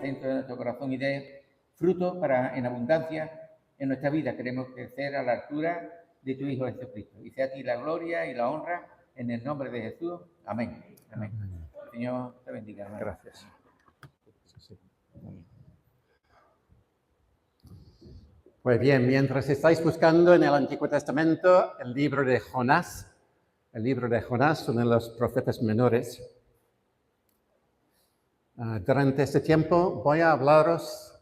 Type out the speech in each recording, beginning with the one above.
centro de nuestro corazón y dé fruto en abundancia en nuestra vida. Queremos crecer a la altura de tu Hijo Jesucristo. Y sea a ti la gloria y la honra en el nombre de Jesús. Amén. Amén. El Señor te bendiga, hermano. Gracias. Pues bien, mientras estáis buscando en el Antiguo Testamento el libro de Jonás, uno de los profetas menores, durante este tiempo voy a hablaros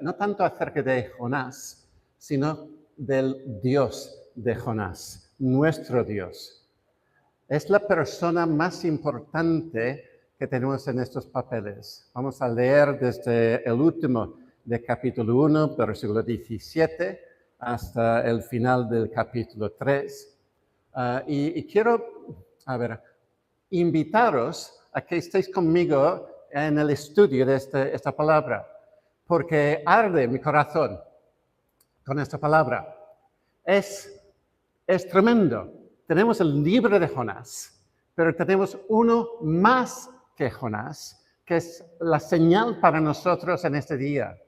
no tanto acerca de Jonás, sino del Dios de Jonás, nuestro Dios. Es la persona más importante que tenemos en estos papeles. Vamos a leer desde el último de capítulo 1, versículo 17, hasta el final del capítulo 3. Y quiero, invitaros a que estéis conmigo en el estudio de esta palabra, porque arde mi corazón con esta palabra. Es tremendo. Tenemos el libro de Jonás, pero tenemos uno más que Jonás, que es la señal para nosotros en este día.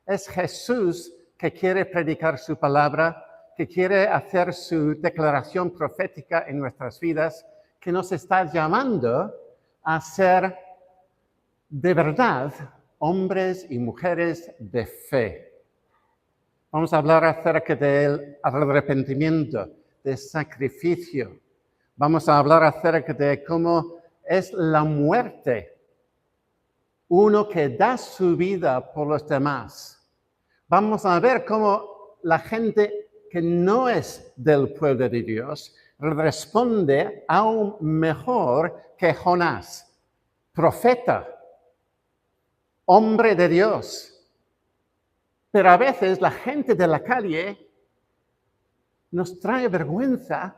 Es Jesús que quiere predicar su palabra, que quiere hacer su declaración profética en nuestras vidas, que nos está llamando a ser de verdad hombres y mujeres de fe. Vamos a hablar acerca del arrepentimiento, del sacrificio. Vamos a hablar acerca de cómo es la muerte. Uno que da su vida por los demás. Vamos a ver cómo la gente que no es del pueblo de Dios responde aún mejor que Jonás, profeta, hombre de Dios. Pero a veces la gente de la calle nos trae vergüenza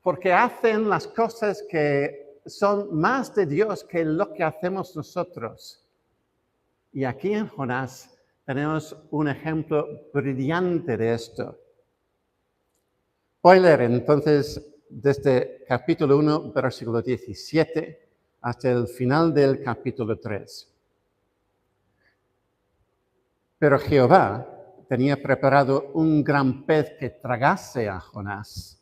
porque hacen las cosas que son más de Dios que lo que hacemos nosotros. Y aquí en Jonás tenemos un ejemplo brillante de esto. Voy a leer entonces desde capítulo 1, versículo 17, hasta el final del capítulo 3. Pero Jehová tenía preparado un gran pez que tragase a Jonás.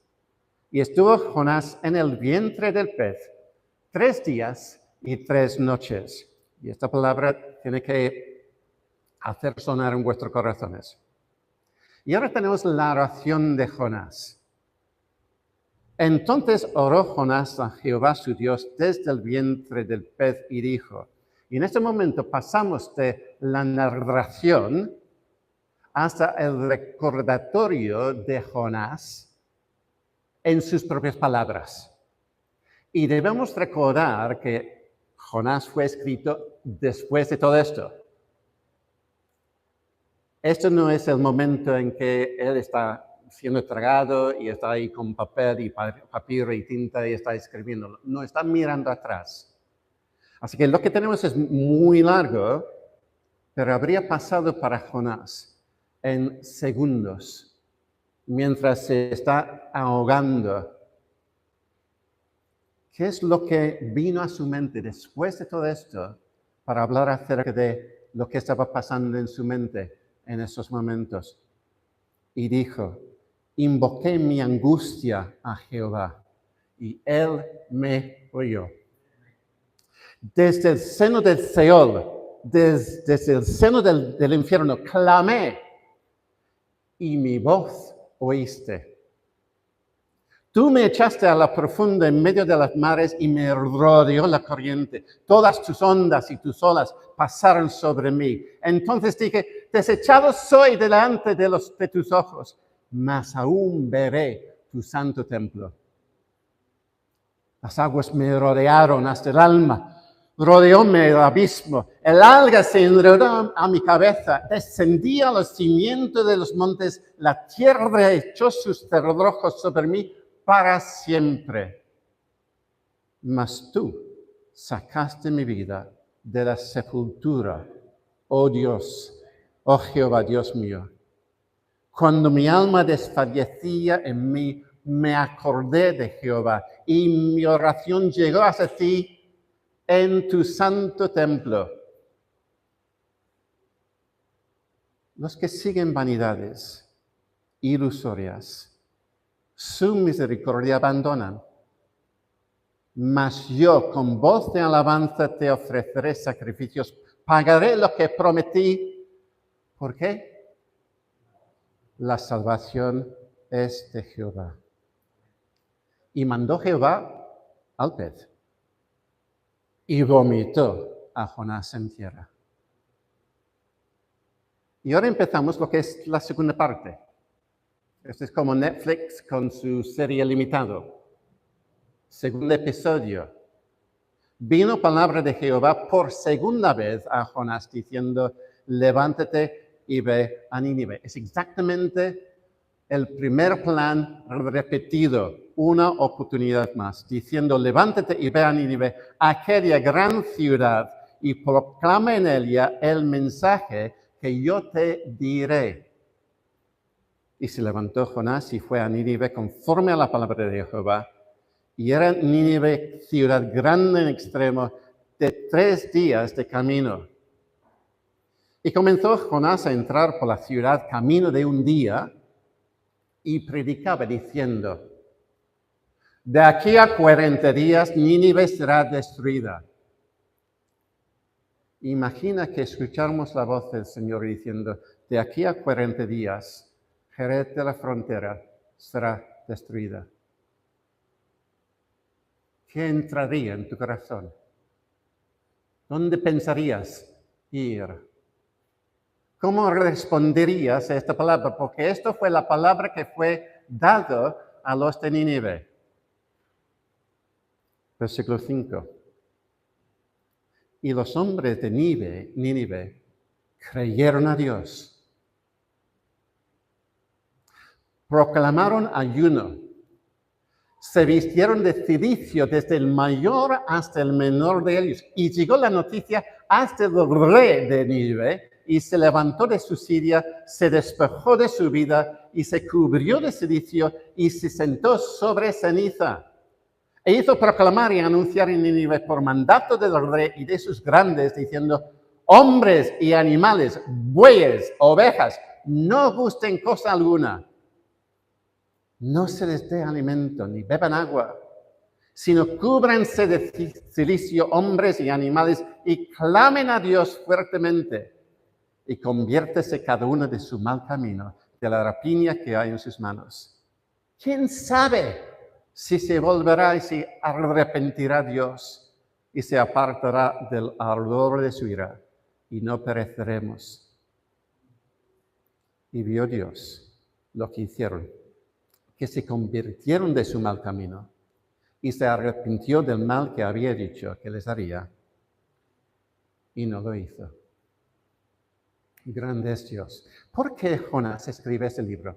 Y estuvo Jonás en el vientre del pez 3 días y 3 noches. Y esta palabra tiene que hacer sonar en vuestros corazones. Y ahora tenemos la oración de Jonás. Entonces oró Jonás a Jehová su Dios desde el vientre del pez y dijo, y en este momento pasamos de la narración hasta el recordatorio de Jonás en sus propias palabras. Y debemos recordar que Jonás fue escrito después de todo esto. Esto no es el momento en que él está siendo tragado y está ahí con papel y papiro y tinta y está escribiendo. No, está mirando atrás. Así que lo que tenemos es muy largo, pero habría pasado para Jonás en segundos, mientras se está ahogando. ¿Qué es lo que vino a su mente después de todo esto para hablar acerca de lo que estaba pasando en su mente en esos momentos? Y dijo, invoqué mi angustia a Jehová, y él me oyó. Desde el seno del Seol, desde el seno del infierno, clamé, y mi voz oíste. Tú me echaste a la profunda en medio de las mares y me rodeó la corriente. Todas tus ondas y tus olas pasaron sobre mí. Entonces dije, desechado soy delante de tus ojos, mas aún veré tu santo templo. Las aguas me rodearon hasta el alma. Rodeóme el abismo, el alga se enredó a mi cabeza, descendí a los cimientos de los montes, la tierra echó sus cerrojos sobre mí para siempre. Mas tú sacaste mi vida de la sepultura, oh Dios, oh Jehová, Dios mío. Cuando mi alma desfallecía en mí, me acordé de Jehová y mi oración llegó hasta ti en tu santo templo. los que siguen vanidades ilusorias, su misericordia abandonan. Mas yo con voz de alabanza te ofreceré sacrificios, pagaré lo que prometí. ¿Por qué? La salvación es de Jehová. Y mandó Jehová al pez y vomitó a Jonás en tierra. Y ahora empezamos lo que es la segunda parte. Esto es como Netflix con su serie limitado. Segundo episodio. Vino palabra de Jehová por segunda vez a Jonás diciendo, levántate y ve a Nínive. Es exactamente el primer plan repetido, una oportunidad más, diciendo, levántate y ve a Nínive, aquella gran ciudad, y proclama en ella el mensaje que yo te diré. Y se levantó Jonás y fue a Nínive conforme a la palabra de Jehová. Y era Nínive ciudad grande en extremo, de 3 días de camino. Y comenzó Jonás a entrar por la ciudad camino de 1 día y predicaba diciendo, de aquí a 40 días Nínive será destruida. Imagina que escuchamos la voz del Señor diciendo, de aquí a 40 días Jerez de la frontera será destruida. ¿Qué entraría en tu corazón? ¿Dónde pensarías ir? ¿Cómo responderías a esta palabra? Porque esto fue la palabra que fue dada a los de Nínive. Versículo 5. Y los hombres de Nínive creyeron a Dios. Proclamaron ayuno. Se vistieron de cilicio desde el mayor hasta el menor de ellos. Y llegó la noticia hasta el rey de Nínive y se levantó de su silla, se despojó de su vida y se cubrió de cilicio y se sentó sobre ceniza. E hizo proclamar y anunciar en Nínive por mandato del rey y de sus grandes, diciendo, hombres y animales, bueyes, ovejas, no gusten cosa alguna. No se les dé alimento, ni beban agua, sino cúbranse de cilicio hombres y animales y clamen a Dios fuertemente y conviértese cada uno de su mal camino, de la rapiña que hay en sus manos. ¿Quién sabe si se volverá y se arrepentirá Dios y se apartará del ardor de su ira y no pereceremos? Y vio Dios lo que hicieron, que se convirtieron de su mal camino y se arrepintió del mal que había dicho que les haría y no lo hizo. Grande es Dios. ¿Por qué Jonás escribe ese libro?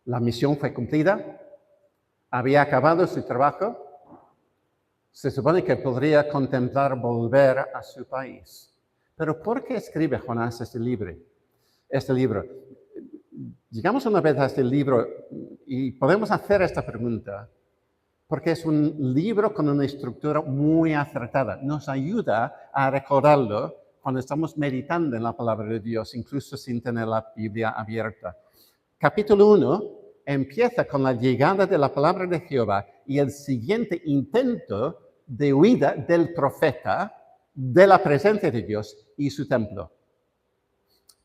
La misión fue cumplida, había acabado su trabajo, se supone que podría contemplar volver a su país. Pero ¿por qué escribe Jonás este libro? Llegamos una vez a este libro y podemos hacer esta pregunta, porque es un libro con una estructura muy acertada. Nos ayuda a recordarlo cuando estamos meditando en la palabra de Dios, incluso sin tener la Biblia abierta. Capítulo 1 empieza con la llegada de la palabra de Jehová y el siguiente intento de huida del profeta de la presencia de Dios y su templo.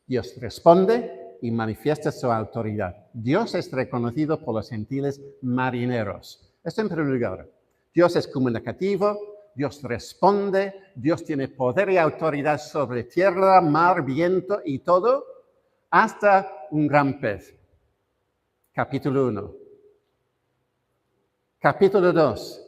Dios responde y manifiesta su autoridad. Dios es reconocido por los gentiles marineros. Esto en primer lugar. Dios es comunicativo, Dios responde, Dios tiene poder y autoridad sobre tierra, mar, viento y todo, hasta un gran pez. Capítulo 1. Capítulo 2.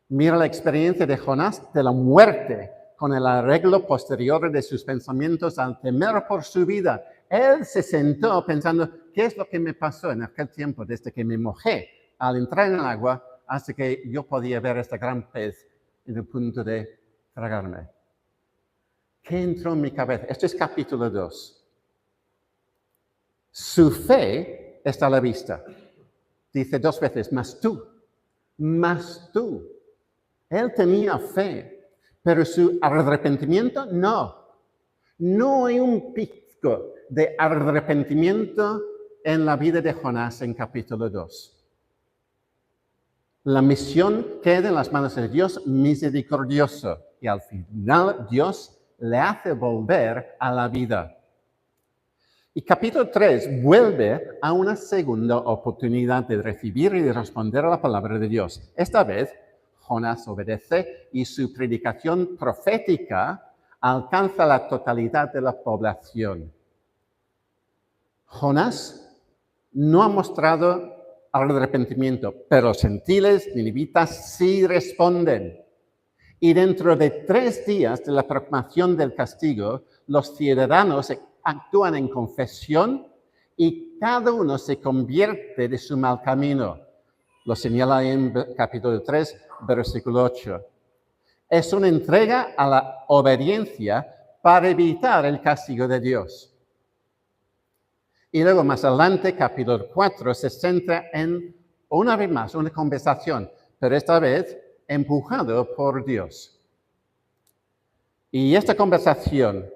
Mira la experiencia de Jonás de la muerte con el arreglo posterior de sus pensamientos al temer por su vida. Él se sentó pensando, ¿qué es lo que me pasó en aquel tiempo desde que me mojé al entrar en el agua hasta que yo podía ver este gran pez en el punto de tragarme? ¿Qué entró en mi cabeza? Esto es capítulo 2. Su fe está a la vista. Dice 2 veces, mas tú. Él tenía fe, pero su arrepentimiento no. No hay un pico de arrepentimiento en la vida de Jonás en capítulo 2. La misión queda en las manos de Dios misericordioso y al final Dios le hace volver a la vida. Y capítulo 3 vuelve a una segunda oportunidad de recibir y de responder a la palabra de Dios. Esta vez Jonás obedece y su predicación profética alcanza la totalidad de la población. Jonás no ha mostrado arrepentimiento, pero los gentiles ninivitas sí responden. Y dentro de 3 días de la proclamación del castigo, los ciudadanos actúan en confesión y cada uno se convierte de su mal camino. Lo señala en capítulo 3, versículo 8. Es una entrega a la obediencia para evitar el castigo de Dios. Y luego más adelante, capítulo 4, se centra en, una vez más, una conversación, pero esta vez empujado por Dios. Y esta conversación,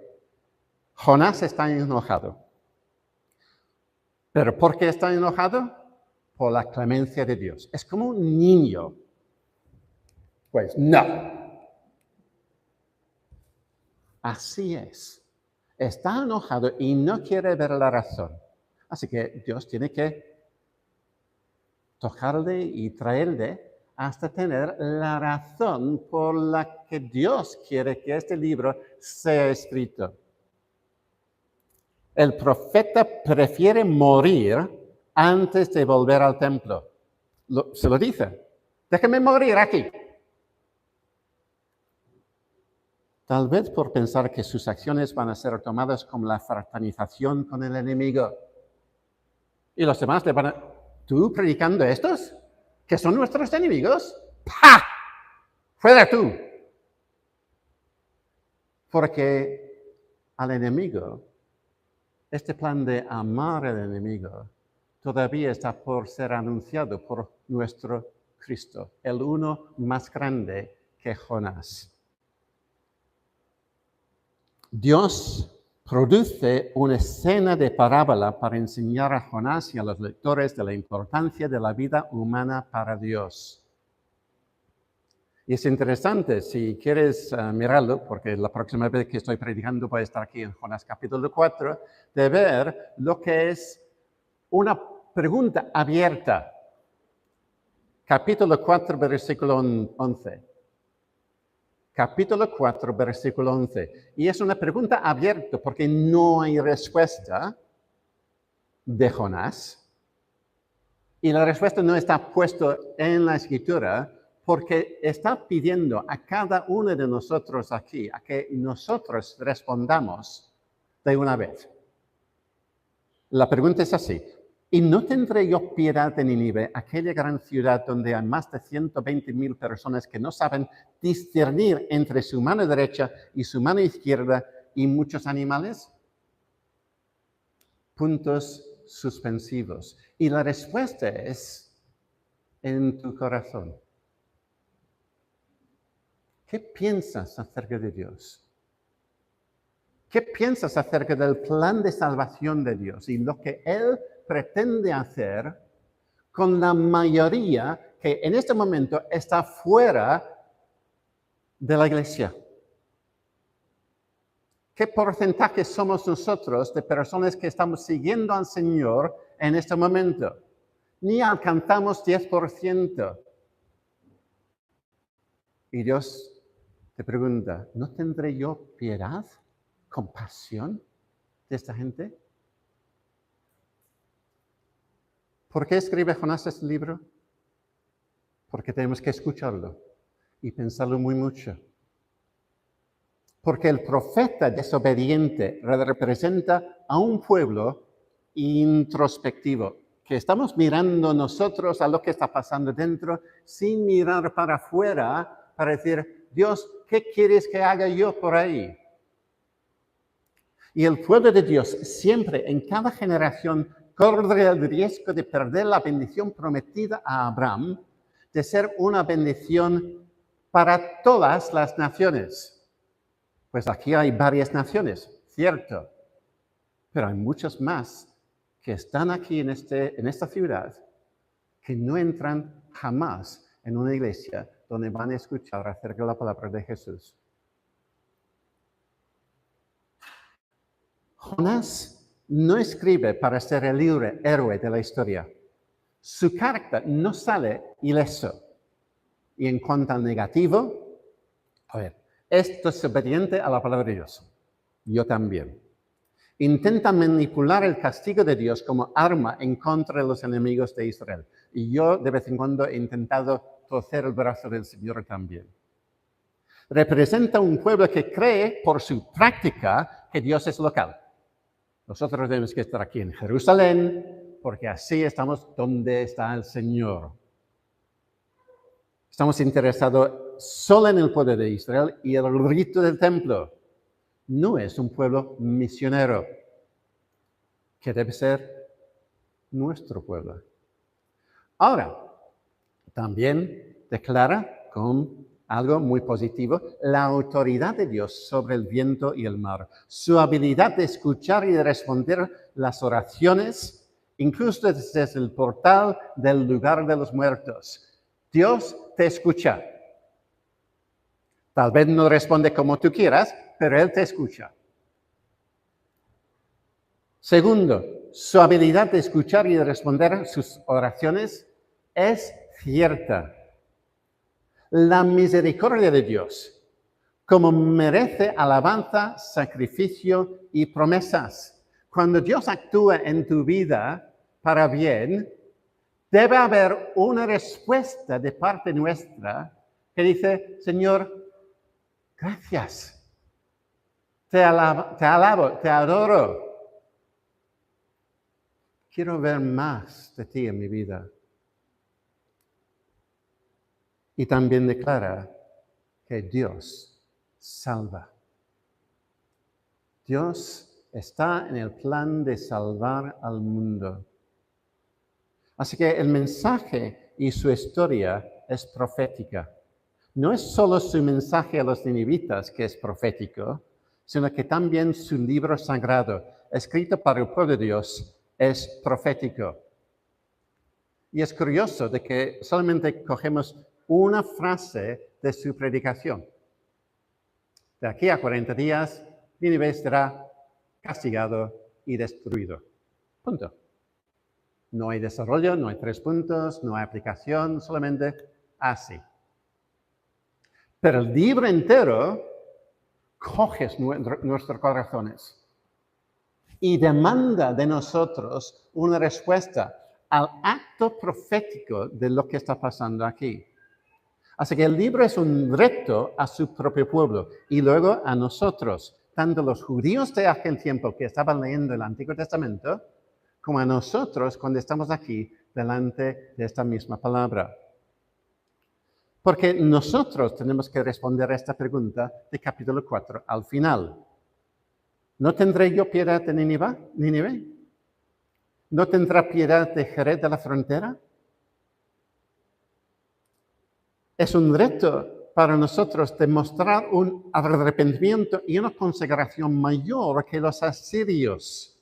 Jonás está enojado. ¿Pero por qué está enojado? Por la clemencia de Dios. Es como un niño. Pues no. Así es. Está enojado y no quiere ver la razón. Así que Dios tiene que tocarle y traerle hasta tener la razón por la que Dios quiere que este libro sea escrito. El profeta prefiere morir antes de volver al templo. Se lo dice. Déjame morir aquí. Tal vez por pensar que sus acciones van a ser tomadas como la fraternización con el enemigo. Y los demás le van a... ¿Tú predicando estos? ¿Que son nuestros enemigos? ¡Pah! ¡Fuera tú! Porque al enemigo, este plan de amar al enemigo, todavía está por ser anunciado por nuestro Cristo, el uno más grande que Jonás. Dios produce una escena de parábola para enseñar a Jonás y a los lectores de la importancia de la vida humana para Dios. Y es interesante, si quieres mirarlo, porque la próxima vez que estoy predicando voy a estar aquí en Jonás capítulo 4, de ver lo que es una pregunta abierta. Capítulo 4, versículo 11. Capítulo 4, versículo 11. Y es una pregunta abierta porque no hay respuesta de Jonás. Y la respuesta no está puesta en la Escritura porque está pidiendo a cada uno de nosotros aquí a que nosotros respondamos de una vez. La pregunta es así. ¿Y no tendré yo piedad de Nínive, aquella gran ciudad donde hay más de 120,000 personas que no saben discernir entre su mano derecha y su mano izquierda y muchos animales? Puntos suspensivos. Y la respuesta es en tu corazón. ¿Qué piensas acerca de Dios? ¿Qué piensas acerca del plan de salvación de Dios y lo que Él pretende hacer con la mayoría que en este momento está fuera de la iglesia? ¿Qué porcentaje somos nosotros de personas que estamos siguiendo al Señor en este momento? Ni alcanzamos 10%. Y Dios te pregunta, ¿no tendré yo piedad, compasión de esta gente? ¿Por qué escribe Jonás este libro? Porque tenemos que escucharlo y pensarlo muy mucho. Porque el profeta desobediente representa a un pueblo introspectivo, que estamos mirando nosotros a lo que está pasando dentro sin mirar para afuera para decir, Dios, ¿qué quieres que haga yo por ahí? Y el pueblo de Dios siempre, en cada generación, corre el riesgo de perder la bendición prometida a Abraham, de ser una bendición para todas las naciones. Pues aquí hay varias naciones, cierto. Pero hay muchos más que están aquí en esta ciudad que no entran jamás en una iglesia donde van a escuchar acerca de la palabra de Jesús. Jonás no escribe para ser el héroe de la historia. Su carácter no sale ileso. Y en cuanto al negativo, esto es obediente a la palabra de Dios. Yo también. Intenta manipular el castigo de Dios como arma en contra de los enemigos de Israel. Y yo de vez en cuando he intentado torcer el brazo del Señor también. Representa un pueblo que cree por su práctica que Dios es local. Nosotros tenemos que estar aquí en Jerusalén porque así estamos donde está el Señor. Estamos interesados solo en el pueblo de Israel y el rito del templo. No es un pueblo misionero, que debe ser nuestro pueblo. Ahora, también declara con algo muy positivo la autoridad de Dios sobre el viento y el mar, su habilidad de escuchar y de responder las oraciones, incluso desde el portal del lugar de los muertos. Dios te escucha. Tal vez no responde como tú quieras, pero Él te escucha. Segundo, su habilidad de escuchar y de responder sus oraciones es cierta. La misericordia de Dios, como merece alabanza, sacrificio y promesas. Cuando Dios actúa en tu vida para bien, debe haber una respuesta de parte nuestra que dice, Señor, gracias. Te alabo, te adoro. Quiero ver más de ti en mi vida. Y también declara que Dios salva. Dios está en el plan de salvar al mundo. Así que el mensaje y su historia es profética. No es solo su mensaje a los ninivitas que es profético, sino que también su libro sagrado, escrito para el pueblo de Dios, es profético. Y es curioso de que solamente cogemos una frase de su predicación. De aquí a 40 días, Nínive será castigado y destruido. Punto. No hay desarrollo, no hay 3 puntos, no hay aplicación, solamente así. Pero el libro entero coge nuestros corazones y demanda de nosotros una respuesta al acto profético de lo que está pasando aquí. Así que el libro es un reto a su propio pueblo y luego a nosotros, tanto los judíos de aquel tiempo que estaban leyendo el Antiguo Testamento, como a nosotros cuando estamos aquí delante de esta misma palabra. Porque nosotros tenemos que responder a esta pregunta de capítulo 4 al final. ¿No tendré yo piedad de Nínive? ¿No tendrá piedad de Jerez de la frontera? Es un reto para nosotros demostrar un arrepentimiento y una consagración mayor que los asirios.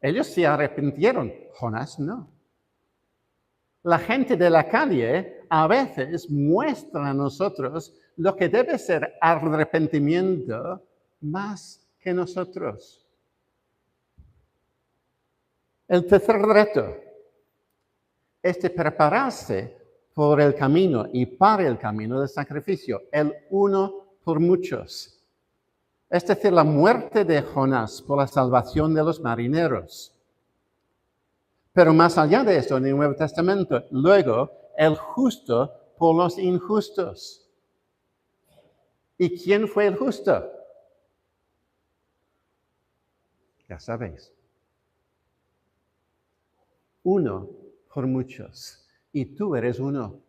Ellos se arrepintieron, Jonás no. La gente de la calle a veces muestra a nosotros lo que debe ser arrepentimiento más que nosotros. El tercer reto es de prepararse por el camino y para el camino del sacrificio, el uno por muchos. Es decir, la muerte de Jonás por la salvación de los marineros. Pero más allá de eso, en el Nuevo Testamento, luego, el justo por los injustos. ¿Y quién fue el justo? Ya sabéis. Uno por muchos. Y tú eres uno.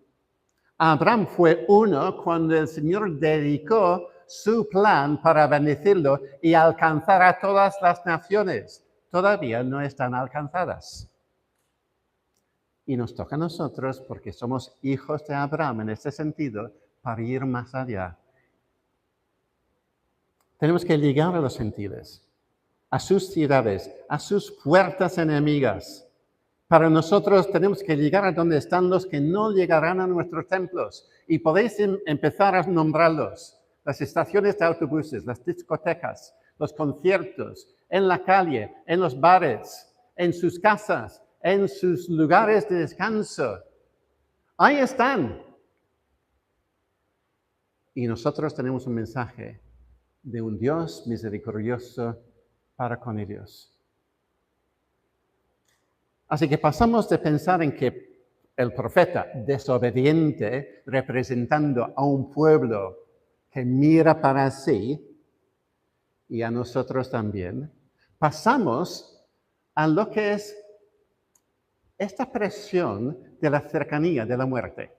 Abraham fue uno cuando el Señor dedicó su plan para bendecirlo y alcanzar a todas las naciones. Todavía no están alcanzadas. Y nos toca a nosotros, porque somos hijos de Abraham en este sentido, para ir más allá. Tenemos que llegar a los gentiles, a sus ciudades, a sus puertas enemigas. Para nosotros tenemos que llegar a donde están los que no llegarán a nuestros templos. Y podéis empezar a nombrarlos. Las estaciones de autobuses, las discotecas, los conciertos, en la calle, en los bares, en sus casas, en sus lugares de descanso. Ahí están. Y nosotros tenemos un mensaje de un Dios misericordioso para con ellos. Así que pasamos de pensar en que el profeta desobediente, representando a un pueblo que mira para sí, y a nosotros también, pasamos a lo que es esta presión de la cercanía de la muerte.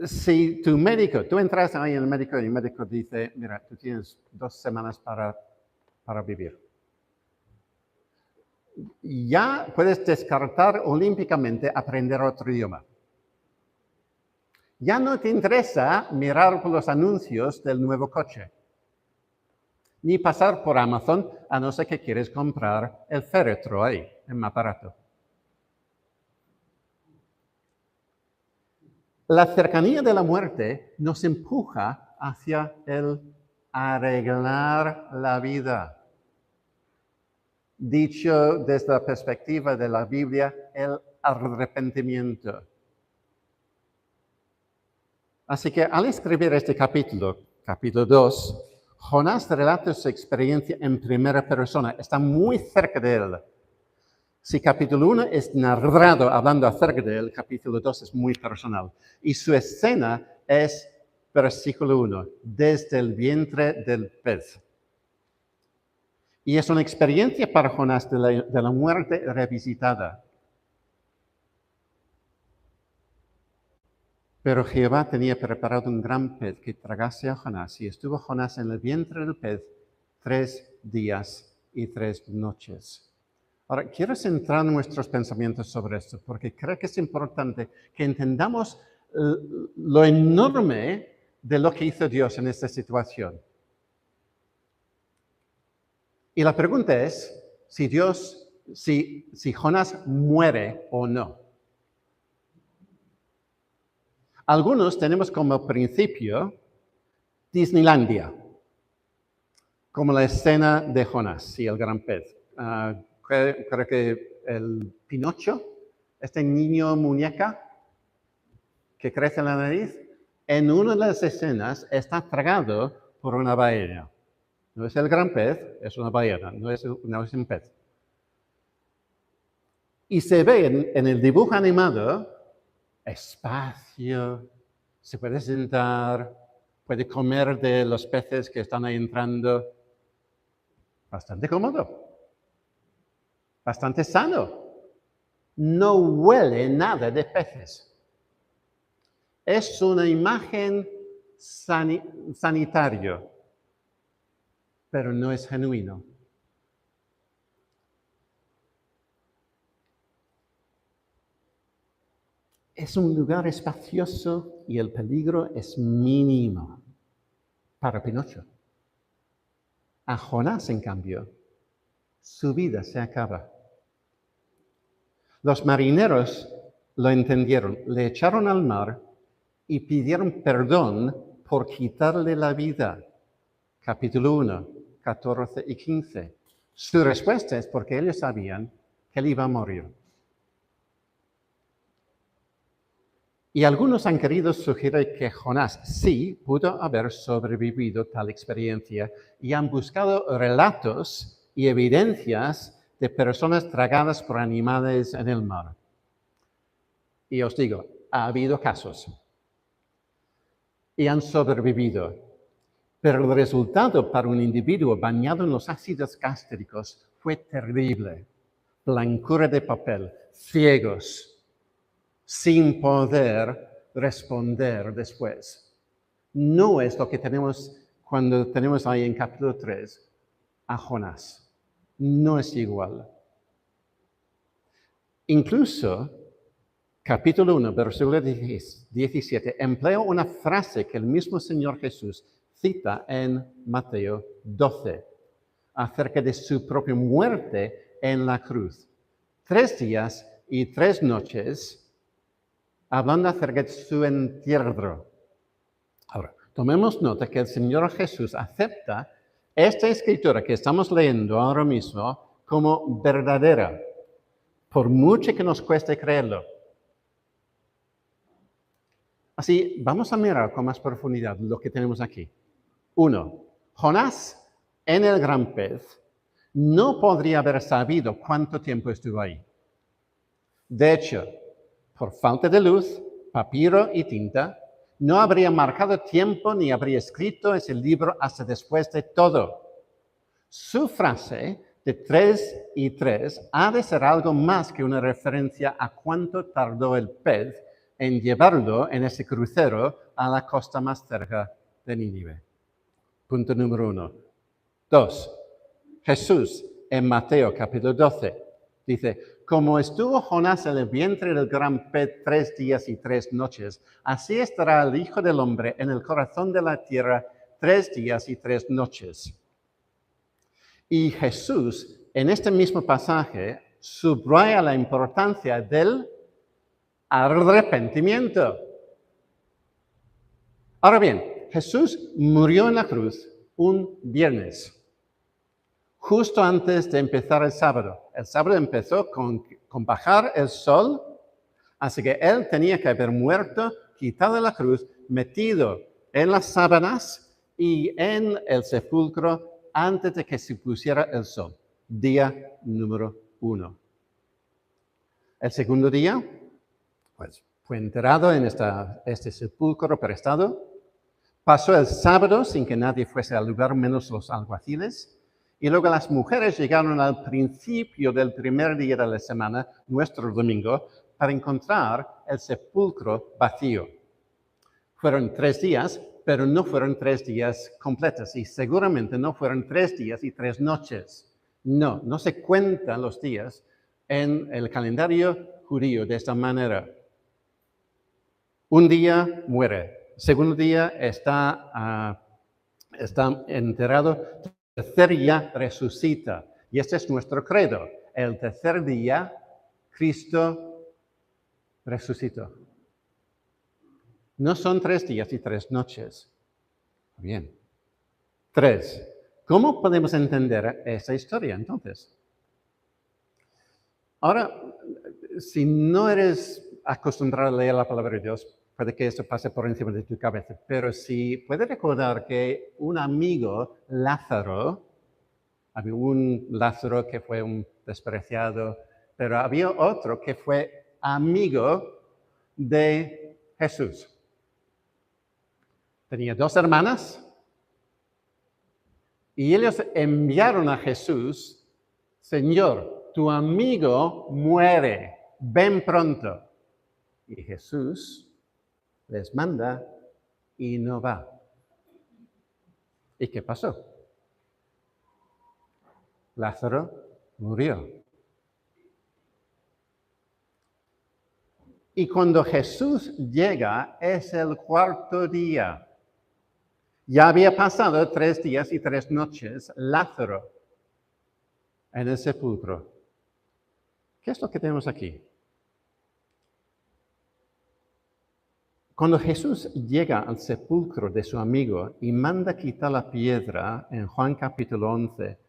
Si tu médico, tú entras ahí en el médico y el médico dice, mira, tú tienes 2 semanas para vivir. Ya puedes descartar olímpicamente aprender otro idioma. Ya no te interesa mirar por los anuncios del nuevo coche, ni pasar por Amazon, a no ser que quieres comprar el féretro ahí, es más barato. La cercanía de la muerte nos empuja hacia el arreglar la vida. Dicho desde la perspectiva de la Biblia, el arrepentimiento. Así que al escribir este capítulo 2, Jonás relata su experiencia en primera persona. Está muy cerca de él. Si capítulo 1 es narrado hablando acerca de él, capítulo 2 es muy personal. Y su escena es, versículo 1, desde el vientre del pez. Y es una experiencia para Jonás de la muerte revisitada. Pero Jehová tenía preparado un gran pez que tragase a Jonás, y estuvo Jonás en el vientre del pez 3 días y 3 noches. Ahora, quiero centrar nuestros pensamientos sobre esto, porque creo que es importante que entendamos lo enorme de lo que hizo Dios en esta situación. Y la pregunta es si Jonás muere o no. Algunos tenemos como principio Disneylandia, como la escena de Jonás y el gran pez. Creo que el Pinocho, este niño muñeca que crece en la nariz, en una de las escenas está tragado por una ballena. No es el gran pez, es una ballena, no es un pez. Y se ve en el dibujo animado espacio, se puede sentar, puede comer de los peces que están ahí entrando. Bastante cómodo, bastante sano. No huele nada de peces. Es una imagen sanitaria, pero no es genuino. Es un lugar espacioso y el peligro es mínimo para Pinocho. A Jonás, en cambio, su vida se acaba. Los marineros lo entendieron, le echaron al mar y pidieron perdón por quitarle la vida. Capítulo 1, 14 y 15. Su respuesta es porque ellos sabían que él iba a morir. Y algunos han querido sugerir que Jonás sí pudo haber sobrevivido tal experiencia y han buscado relatos y evidencias de personas tragadas por animales en el mar. Y os digo, ha habido casos. Y han sobrevivido. Pero el resultado para un individuo bañado en los ácidos gástricos fue terrible. Blancura de papel, ciegos, sin poder responder después. No es lo que tenemos cuando tenemos ahí en capítulo 3 a Jonás. No es igual. Incluso, capítulo 1, versículo 17, emplea una frase que el mismo Señor Jesús cita en Mateo 12 acerca de su propia muerte en la cruz. 3 días y 3 noches hablando acerca de su entierro. Ahora, tomemos nota que el Señor Jesús acepta esta escritura que estamos leyendo ahora mismo como verdadera, por mucho que nos cueste creerlo. Así, vamos a mirar con más profundidad lo que tenemos aquí. 1. Jonás, en el gran pez, no podría haber sabido cuánto tiempo estuvo ahí. De hecho, por falta de luz, papiro y tinta, no habría marcado tiempo ni habría escrito ese libro hasta después de todo. Su frase de 3 y 3 ha de ser algo más que una referencia a cuánto tardó el pez en llevarlo en ese crucero a la costa más cerca de Nínive. Punto número 1. 2. Jesús en Mateo capítulo 12 dice, como estuvo Jonás en el vientre del gran pez 3 días y 3 noches, así estará el Hijo del Hombre en el corazón de la tierra 3 días y 3 noches. Y Jesús, en este mismo pasaje, subraya la importancia del arrepentimiento. Ahora bien, Jesús murió en la cruz un viernes, justo antes de empezar el sábado. El sábado empezó con bajar el sol, así que él tenía que haber muerto, quitado de la cruz, metido en las sábanas y en el sepulcro antes de que se pusiera el sol. Día número 1. El segundo día, pues, fue enterrado en este sepulcro prestado. Pasó el sábado sin que nadie fuese al lugar, menos los alguaciles. Y luego las mujeres llegaron al principio del primer día de la semana, nuestro domingo, para encontrar el sepulcro vacío. Fueron 3 días, pero no fueron 3 días completos y seguramente no fueron 3 días y 3 noches. No se cuentan los días en el calendario judío de esta manera. Un día muere, segundo día está enterrado, tercer día resucita. Y este es nuestro credo. El tercer día, Cristo resucitó. No son 3 días y 3 noches. Bien. 3. ¿Cómo podemos entender esa historia entonces? Ahora, si no eres acostumbrado a leer la palabra de Dios, puede que eso pase por encima de tu cabeza, pero si puedes recordar que un amigo, Lázaro, había un Lázaro que fue un despreciado, pero había otro que fue amigo de Jesús. Tenía 2 hermanas y ellos enviaron a Jesús, Señor, tu amigo muere, ven pronto. Y Jesús les manda y no va. ¿Y qué pasó? Lázaro murió. Y cuando Jesús llega, es el 4.º día. Ya había pasado 3 días y 3 noches Lázaro en el sepulcro. ¿Qué es lo que tenemos aquí? Cuando Jesús llega al sepulcro de su amigo y manda quitar la piedra en Juan capítulo 11,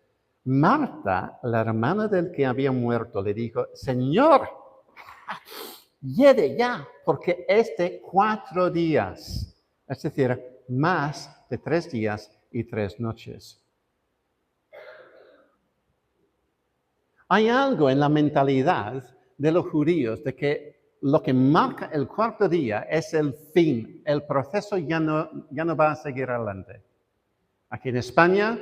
Marta, la hermana del que había muerto, le dijo, Señor, llegue ya, porque es de 4 días. Es decir, más de 3 días y 3 noches. Hay algo en la mentalidad de los judíos de que lo que marca el 4.º día es el fin. El proceso ya no va a seguir adelante. Aquí en España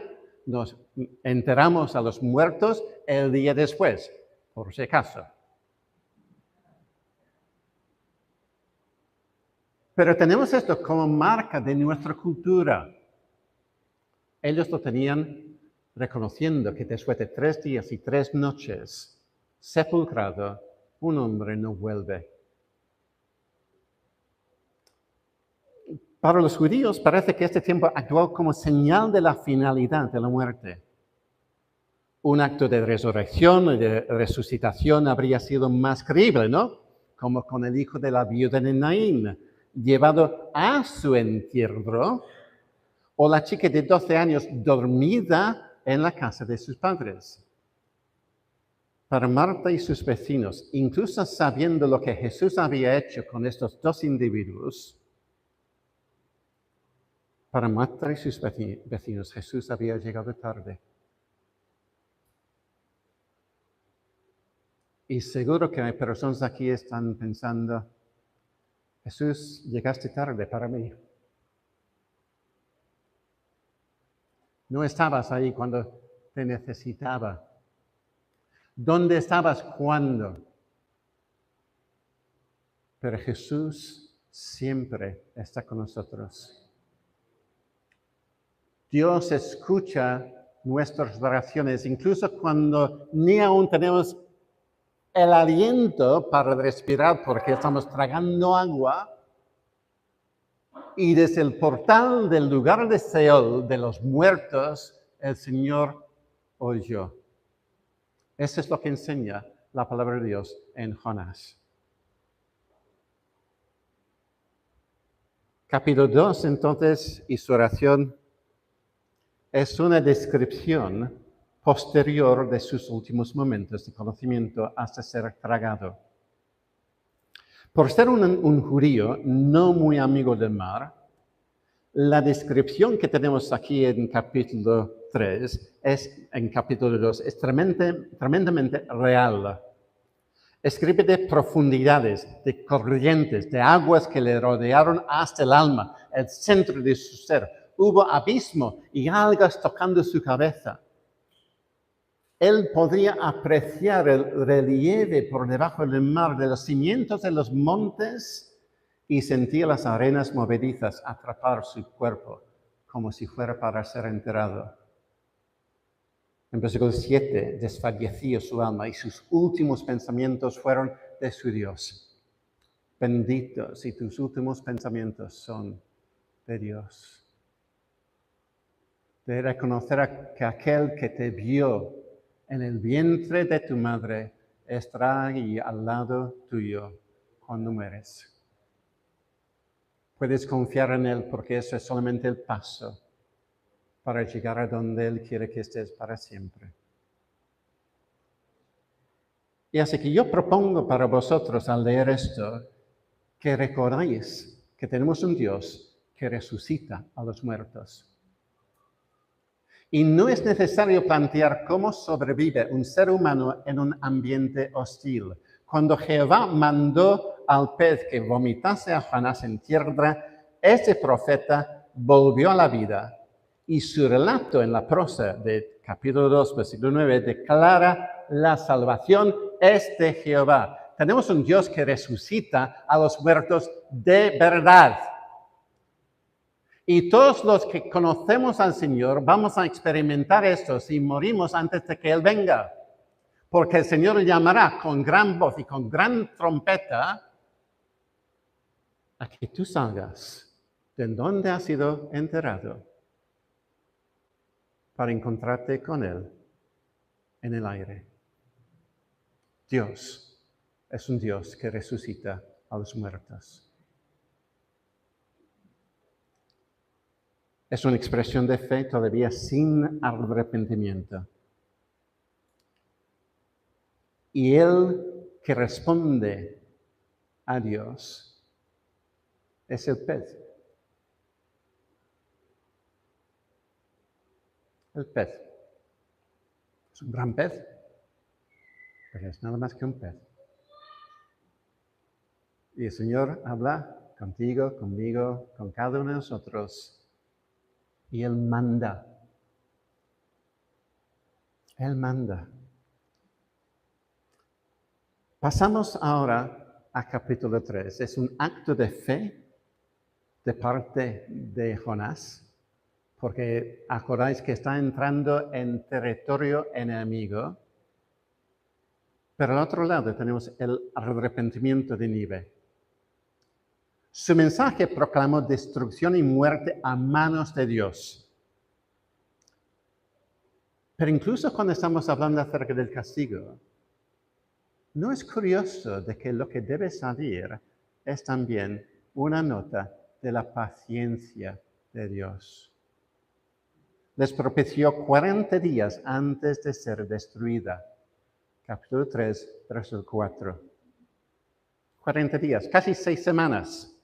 nos enterramos a los muertos el día después, por si acaso. Pero tenemos esto como marca de nuestra cultura. Ellos lo tenían reconociendo que después de 3 días y 3 noches sepulcrado, un hombre no vuelve. Para los judíos parece que este tiempo actuó como señal de la finalidad de la muerte. Un acto de resurrección y de resucitación habría sido más creíble, ¿no? Como con el hijo de la viuda de Naín, llevado a su entierro, o la chica de 12 años dormida en la casa de sus padres. Para Marta y sus vecinos, incluso sabiendo lo que Jesús había hecho con estos dos individuos, para Marta y sus vecinos, Jesús había llegado tarde. Y seguro que hay personas aquí que están pensando, Jesús, llegaste tarde para mí. No estabas ahí cuando te necesitaba. ¿Dónde estabas cuando? Pero Jesús siempre está con nosotros. Dios escucha nuestras oraciones, incluso cuando ni aún tenemos el aliento para respirar porque estamos tragando agua. Y desde el portal del lugar de Seol, de los muertos, el Señor oyó. Eso es lo que enseña la palabra de Dios en Jonás. Capítulo 2, entonces, y su oración es una descripción posterior de sus últimos momentos de conocimiento hasta ser tragado. Por ser un judío no muy amigo del mar, la descripción que tenemos aquí en capítulo 3, en capítulo 2, es tremendamente real. Escribe de profundidades, de corrientes, de aguas que le rodearon hasta el alma, el centro de su ser. Hubo abismo y algas tocando su cabeza. Él podría apreciar el relieve por debajo del mar, de los cimientos de los montes, y sentir las arenas movedizas atrapar su cuerpo, como si fuera para ser enterrado. En versículo 7, desfalleció su alma y sus últimos pensamientos fueron de su Dios. Bendito si tus últimos pensamientos son de Dios. De reconocer que aquel que te vio en el vientre de tu madre estará ahí al lado tuyo cuando mueres. Puedes confiar en Él porque eso es solamente el paso para llegar a donde Él quiere que estés para siempre. Y así que yo propongo para vosotros al leer esto que recordáis que tenemos un Dios que resucita a los muertos. Y no es necesario plantear cómo sobrevive un ser humano en un ambiente hostil. Cuando Jehová mandó al pez que vomitase a Jonás en tierra, ese profeta volvió a la vida. Y su relato en la prosa de capítulo 2, versículo 9, declara la salvación es de Jehová. Tenemos un Dios que resucita a los muertos de verdad. Y todos los que conocemos al Señor vamos a experimentar esto si morimos antes de que Él venga. Porque el Señor llamará con gran voz y con gran trompeta a que tú salgas de donde has sido enterrado para encontrarte con Él en el aire. Dios es un Dios que resucita a los muertos. Es una expresión de fe todavía sin arrepentimiento. Y el que responde a Dios es el pez. El pez. Es un gran pez, pero es nada más que un pez. Y el Señor habla contigo, conmigo, con cada uno de nosotros. Y Él manda. Él manda. Pasamos ahora a capítulo 3. Es un acto de fe de parte de Jonás, porque acordáis que está entrando en territorio enemigo. Pero al otro lado tenemos el arrepentimiento de Nínive. Su mensaje proclamó destrucción y muerte a manos de Dios. Pero incluso cuando estamos hablando acerca del castigo, ¿no es curioso de que lo que debe salir es también una nota de la paciencia de Dios? Les propició 40 días antes de ser destruida. Capítulo 3, verso 4. 40 días, casi 6 semanas,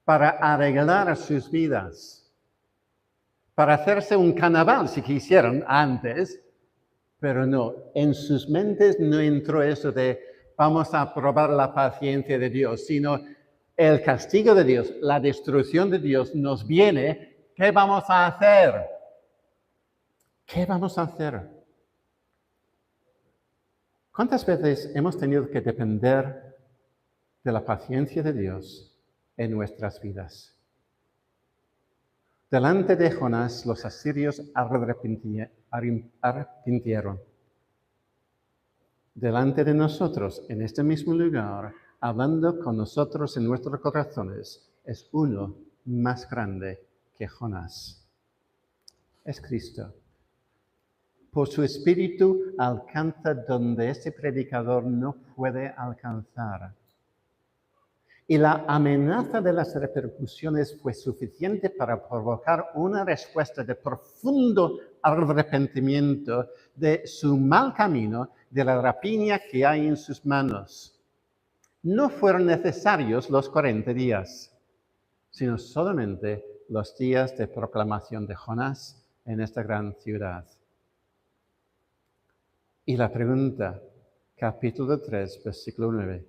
para arreglar sus vidas, para hacerse un carnaval si quisieran antes, pero no, en sus mentes no entró eso de vamos a probar la paciencia de Dios, sino el castigo de Dios, la destrucción de Dios nos viene. ¿Qué vamos a hacer? ¿Qué vamos a hacer? ¿Cuántas veces hemos tenido que depender de la paciencia de Dios en nuestras vidas? Delante de Jonás, los asirios arrepintieron. Delante de nosotros, en este mismo lugar, hablando con nosotros en nuestros corazones, es uno más grande que Jonás. Es Cristo. Por su espíritu alcanza donde este predicador no puede alcanzar. Y la amenaza de las repercusiones fue suficiente para provocar una respuesta de profundo arrepentimiento de su mal camino, de la rapiña que hay en sus manos. No fueron necesarios los 40 días, sino solamente los días de proclamación de Jonás en esta gran ciudad. Y la pregunta, capítulo 3, versículo 9.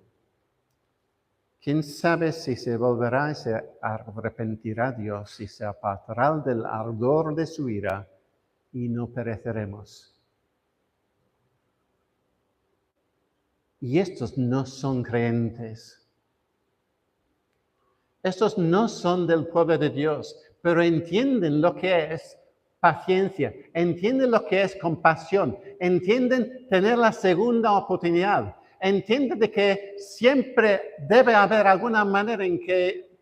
¿Quién sabe si se volverá y se arrepentirá Dios y se apartará del ardor de su ira y no pereceremos? Y estos no son creyentes. Estos no son del pueblo de Dios, pero entienden lo que es paciencia, entienden lo que es compasión, entienden tener la segunda oportunidad. Entiende de que siempre debe haber alguna manera en que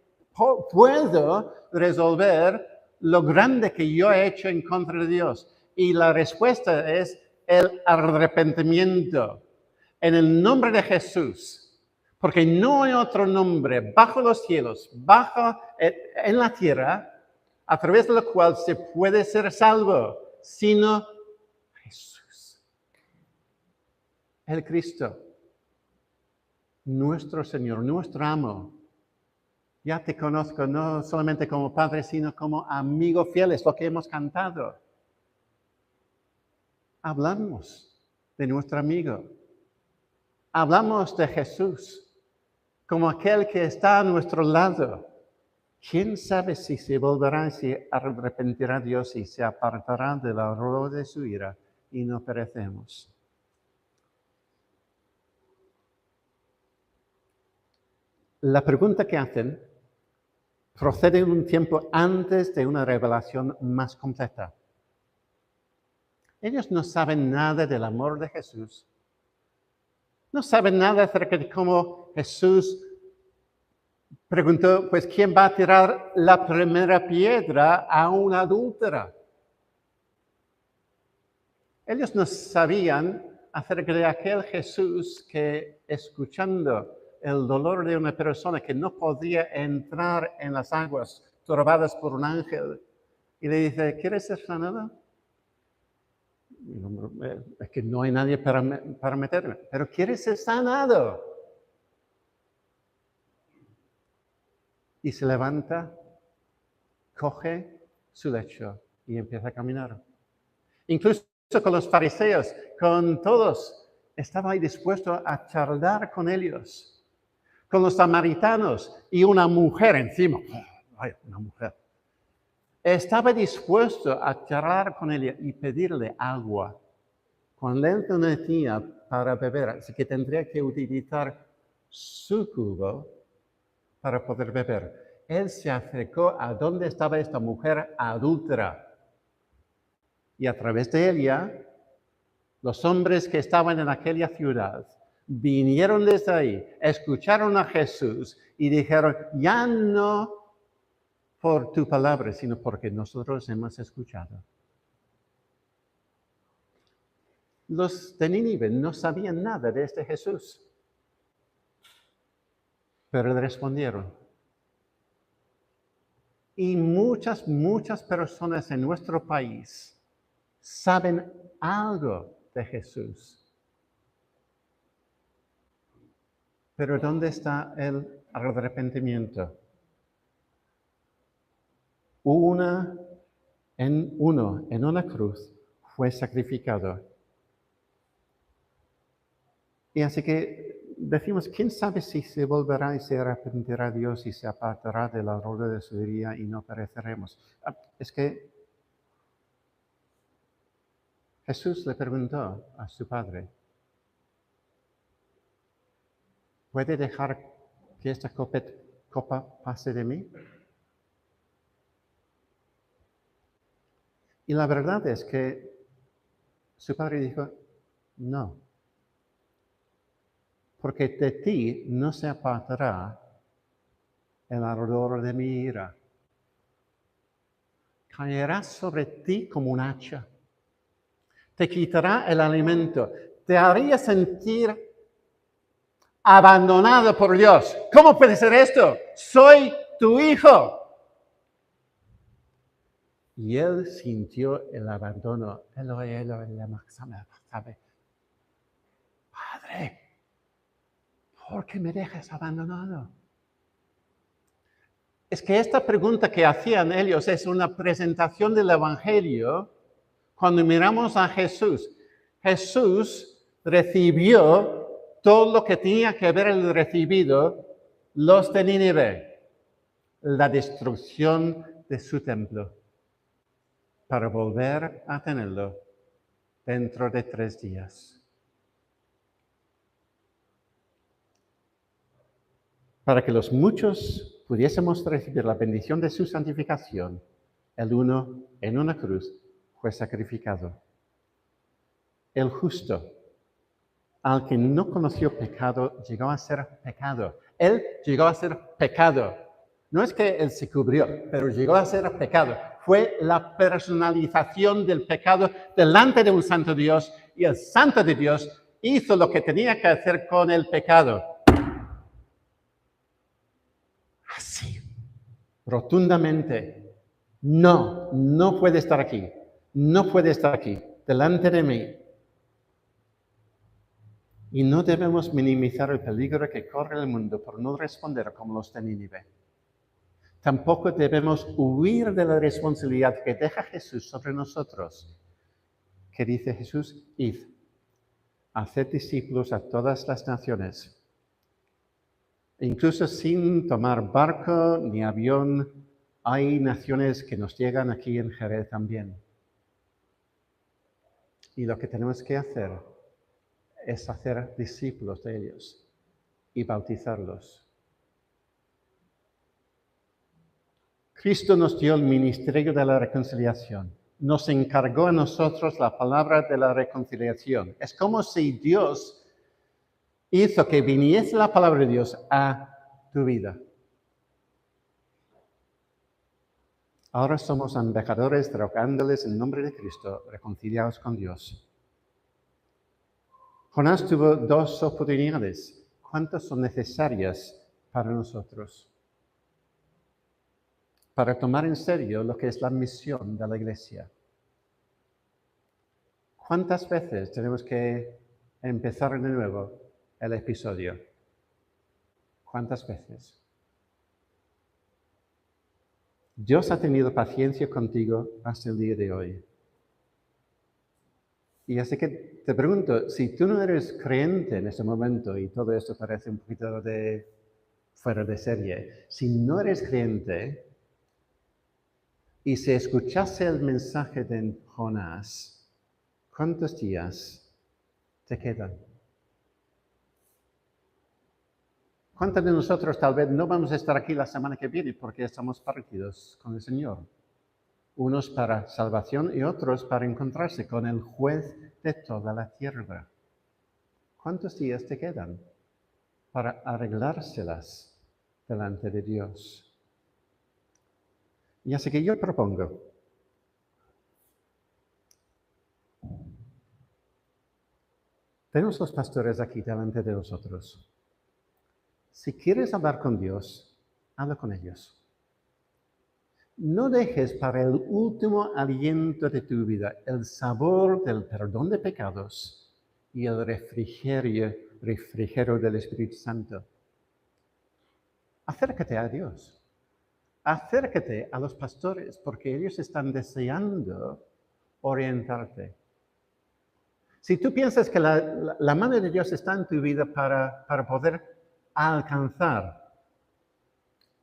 puedo resolver lo grande que yo he hecho en contra de Dios. Y la respuesta es el arrepentimiento. En el nombre de Jesús. Porque no hay otro nombre bajo los cielos, en la tierra, a través de lo cual se puede ser salvo, sino Jesús. El Cristo. Nuestro Señor, nuestro amo. Ya te conozco no solamente como Padre, sino como amigo fiel, es lo que hemos cantado. Hablamos de nuestro amigo. Hablamos de Jesús como aquel que está a nuestro lado. ¿Quién sabe si se volverá, si arrepentirá Dios y se apartará del ardor de su ira y no perecemos? La pregunta que hacen procede en un tiempo antes de una revelación más completa. Ellos no saben nada del amor de Jesús. No saben nada acerca de cómo Jesús preguntó, pues, ¿quién va a tirar la primera piedra a una adúltera? Ellos no sabían acerca de aquel Jesús que, escuchando el dolor de una persona que no podía entrar en las aguas turbadas por un ángel, y le dice, ¿quieres ser sanado? Es que no hay nadie para meterme, pero ¿quieres ser sanado? Y se levanta, coge su lecho y empieza a caminar. Incluso con los fariseos, con todos, estaba ahí dispuesto a charlar con ellos. Con los samaritanos y una mujer encima. Ay, una mujer. Estaba dispuesto a charlar con ella y pedirle agua. Cuando él no tenía para beber, así que tendría que utilizar su cubo para poder beber. Él se acercó a donde estaba esta mujer adúltera. Y a través de ella, los hombres que estaban en aquella ciudad vinieron desde ahí, escucharon a Jesús y dijeron, ya no por tu palabra, sino porque nosotros hemos escuchado. Los de Nínive no sabían nada de este Jesús, pero le respondieron. Y muchas personas en nuestro país saben algo de Jesús. Pero ¿dónde está el arrepentimiento? Uno en una cruz fue sacrificado. Y así que decimos, ¿quién sabe si se volverá y se arrepentirá Dios y se apartará de la rueda de su ira y no pereceremos? Es que Jesús le preguntó a su padre, ¿puede dejar que esta copa pase de mí? Y la verdad es que su padre dijo, no, porque de ti no se apartará el ardor de mi ira. Caerá sobre ti como un hacha. Te quitará el alimento. Te haría sentir abandonado por Dios. ¿Cómo puede ser esto? Soy tu hijo. Y él sintió el abandono. Eloi, Eloi, lama sabachthani. Padre, ¿por qué me dejas abandonado? Es que esta pregunta que hacían ellos es una presentación del Evangelio. Cuando miramos a Jesús, Jesús recibió todo lo que tenía que haber recibido los de Nínive, la destrucción de su templo, para volver a tenerlo dentro de 3 días. Para que los muchos pudiésemos recibir la bendición de su santificación, el uno en una cruz fue sacrificado. El justo, al que no conoció pecado, llegó a ser pecado. Él llegó a ser pecado. No es que él se cubrió, pero llegó a ser pecado. Fue la personalización del pecado delante de un santo Dios, y el santo de Dios hizo lo que tenía que hacer con el pecado. Así, rotundamente. No puede estar aquí. No puede estar aquí, delante de mí. Y no debemos minimizar el peligro que corre el mundo por no responder como los de Nínive. Tampoco debemos huir de la responsabilidad que deja Jesús sobre nosotros. Que dice Jesús, id, haced discípulos a todas las naciones. Incluso sin tomar barco ni avión, hay naciones que nos llegan aquí en Jerez también. Y lo que tenemos que hacer es hacer discípulos de ellos y bautizarlos. Cristo nos dio el ministerio de la reconciliación. Nos encargó a nosotros la palabra de la reconciliación. Es como si Dios hizo que viniese la palabra de Dios a tu vida. Ahora somos embajadores rogándoles en nombre de Cristo, reconciliados con Dios. Jonás tuvo 2 oportunidades. ¿Cuántas son necesarias para nosotros? Para tomar en serio lo que es la misión de la iglesia. ¿Cuántas veces tenemos que empezar de nuevo el episodio? ¿Cuántas veces? Dios ha tenido paciencia contigo hasta el día de hoy. Y así que te pregunto, si tú no eres creyente en este momento, y todo esto parece un poquito de fuera de serie, si no eres creyente y se escuchase el mensaje de Jonás, ¿cuántos días te quedan? ¿Cuántos de nosotros tal vez no vamos a estar aquí la semana que viene porque estamos partidos con el Señor? Unos para salvación y otros para encontrarse con el juez de toda la tierra. ¿Cuántos días te quedan para arreglárselas delante de Dios? Y así que yo propongo, tenemos los pastores aquí delante de nosotros. Si quieres hablar con Dios, habla con ellos. No dejes para el último aliento de tu vida el sabor del perdón de pecados y el refrigerio del Espíritu Santo. Acércate a Dios. Acércate a los pastores porque ellos están deseando orientarte. Si tú piensas que la mano de Dios está en tu vida para poder alcanzar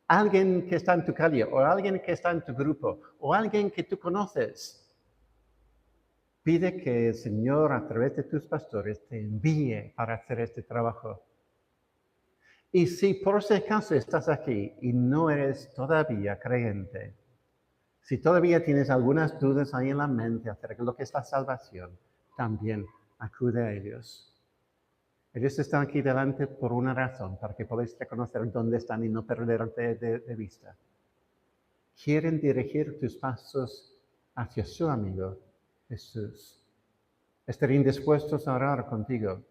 a alguien que está en tu calle, o alguien que está en tu grupo, o alguien que tú conoces, pide que el Señor, a través de tus pastores, te envíe para hacer este trabajo. Y si por si acaso estás aquí y no eres todavía creyente, si todavía tienes algunas dudas ahí en la mente acerca de lo que es la salvación, también acude a ellos. Ellos están aquí delante por una razón, para que podáis reconocer dónde están y no perderte de vista. Quieren dirigir tus pasos hacia su amigo Jesús. Estarían dispuestos a orar contigo,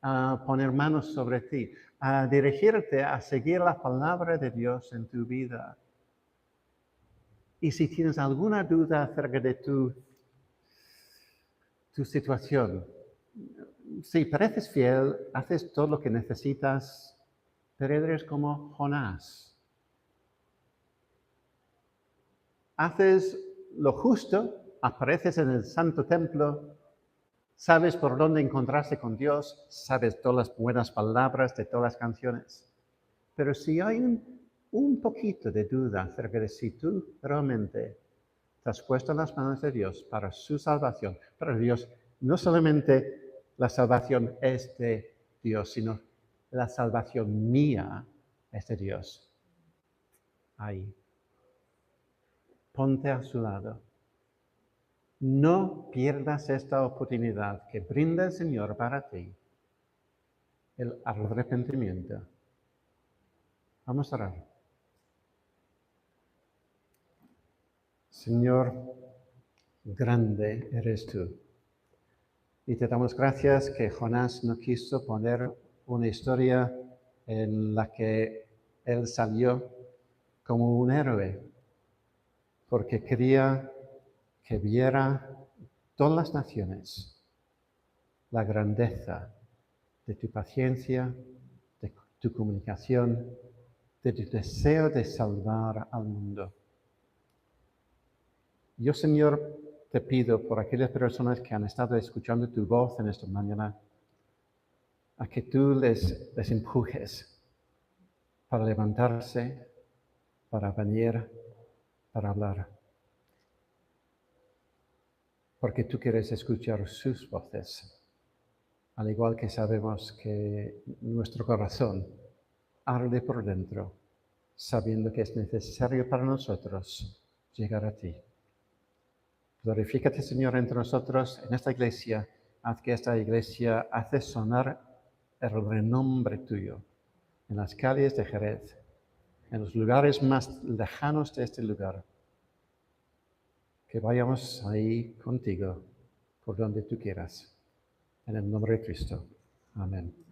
a poner manos sobre ti, a dirigirte a seguir la palabra de Dios en tu vida. Y si tienes alguna duda acerca de tu situación, si pareces fiel, haces todo lo que necesitas, pero eres como Jonás. Haces lo justo, apareces en el santo templo, sabes por dónde encontrarse con Dios, sabes todas las buenas palabras de todas las canciones. Pero si hay un poquito de duda acerca de si tú realmente te has puesto en las manos de Dios para su salvación, para Dios, no solamente la salvación es de Dios, sino la salvación mía es de Dios. Ahí. Ponte a su lado. No pierdas esta oportunidad que brinda el Señor para ti, el arrepentimiento. Vamos a orar. Señor, grande eres tú. Y te damos gracias que Jonás no quiso poner una historia en la que él salió como un héroe, porque quería que viera todas las naciones la grandeza de tu paciencia, de tu comunicación, de tu deseo de salvar al mundo. Yo, Señor, te pido por aquellas personas que han estado escuchando tu voz en esta mañana, a que tú les empujes para levantarse, para venir, para hablar. Porque tú quieres escuchar sus voces, al igual que sabemos que nuestro corazón arde por dentro, sabiendo que es necesario para nosotros llegar a ti. Glorifícate, Señor, entre nosotros, en esta iglesia. Haz que esta iglesia hace sonar el renombre tuyo en las calles de Jerez, en los lugares más lejanos de este lugar. Que vayamos ahí contigo, por donde tú quieras. En el nombre de Cristo. Amén.